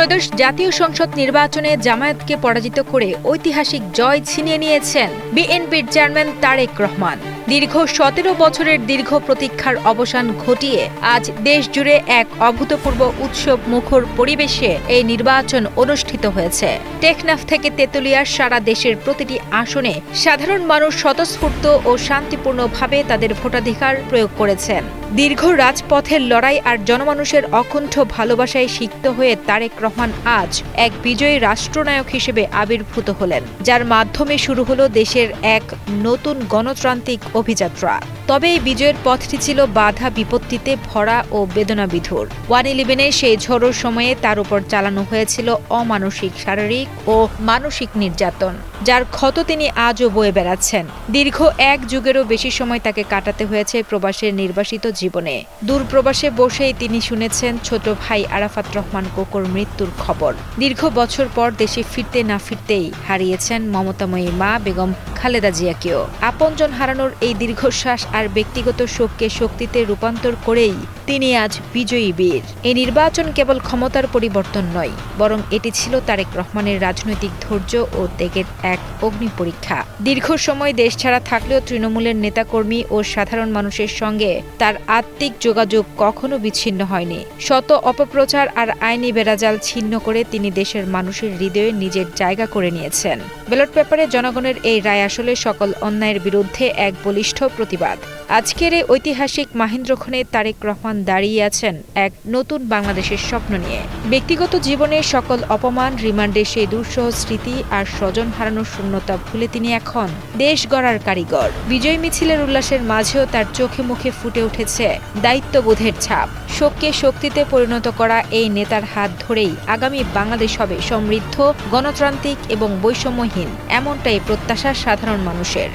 ত্রয়োদশ জাতীয় সংসদ নির্বাচনে জামায়াতকে পরাজিত করে ঐতিহাসিক জয় ছিনিয়ে নিয়েছেন বিএনপির চেয়ারম্যান তারেক রহমান। দীর্ঘ ১৭ বছরের দীর্ঘ প্রতীক্ষার অবসান ঘটিয়ে আজ দেশজুড়ে এক অভূতপূর্ব উৎসব মুখর পরিবেশে এই নির্বাচন অনুষ্ঠিত হয়েছে। টেকনাফ থেকে তেতুলিয়ার সারা দেশের প্রতিটি আসনে সাধারণ মানুষ স্বতঃস্ফূর্ত ও শান্তিপূর্ণভাবে তাদের ভোটাধিকার প্রয়োগ করেছেন। দীর্ঘ রাজপথের লড়াই আর জনমানুষের অকুণ্ঠ ভালোবাসায় সিক্ত হয়ে তারেক রহমান আজ এক বিজয়ী রাষ্ট্রনায়ক হিসেবে আবির্ভূত হলেন, যার মাধ্যমে শুরু হলো দেশের এক নতুন গণতান্ত্রিক অভিযাত্রা। তবে এই বিজয়ের পথটি ছিল বাধা বিপত্তিতে ভরা ও বেদনাবিধুর। 1/11-এ সেই ঝড়ের সময়ে তার উপর চালানো হয়েছিল অমানসিক শারীরিক ও মানসিক নির্যাতন, যার ক্ষত তিনি আজও বয়ে বেড়াচ্ছেন। দীর্ঘ এক যুগেরও বেশি সময় তাকে কাটাতে হয়েছে প্রবাসের নির্বাসিত জীবনে। দূর প্রবাসে বসেই তিনি শুনেছেন ছোট ভাই আরাফাত রহমান কোকোর মৃত্যুর খবর। দীর্ঘ বছর পর দেশে ফিরতে না ফিরতেই হারিয়েছেন মমতাময়ী মা বেগম খালেদা জিয়াকেও। আপনজন হারানোর এই দীর্ঘশ্বাস আর ব্যক্তিগত শোককে শক্তিতে রূপান্তর করেই তিনি আজ বিজয়ী বীর। এই নির্বাচন কেবল ক্ষমতার পরিবর্তন নয়, বরং এটি ছিল তারেক রহমানের রাজনৈতিক ধৈর্য ও ত্যাগের এক অগ্নি পরীক্ষা। দীর্ঘ সময় দেশ ছাড়া থাকলেও তৃণমূলের নেতাকর্মী ও সাধারণ মানুষের সঙ্গে তার আত্মিক যোগাযোগ কখনো বিচ্ছিন্ন হয়নি। শত অপপ্রচার আর আইনি বেড়াজাল ছিন্ন করে তিনি দেশের মানুষের হৃদয়ে নিজের জায়গা করে নিয়েছেন। ব্যালট পেপারে জনগণের এই রায় আসলে সকল অন্যায়ের বিরুদ্ধে এক বলিষ্ঠ প্রতিবাদ। আজকের এই ঐতিহাসিক মাহেন্দ্রক্ষণে তারেক রহমান দাঁড়িয়ে আছেন এক নতুন বাংলাদেশের স্বপ্ন নিয়ে। ব্যক্তিগত জীবনের সকল অপমান, রিমান্ডে সেই দুঃসহ স্মৃতি আর স্বজন হারানোর শূন্যতা ভুলে তিনি এখন দেশ গড়ার কারিগর। বিজয় মিছিলের উল্লাসের মাঝেও তার চোখে মুখে ফুটে উঠেছে দায়িত্ববোধের ছাপ। শোককে শক্তিতে পরিণত করা এই নেতার হাত ধরেই আগামী বাংলাদেশ হবে সমৃদ্ধ, গণতান্ত্রিক এবং বৈষম্যহীন, এমনটাই প্রত্যাশা সাধারণ মানুষের।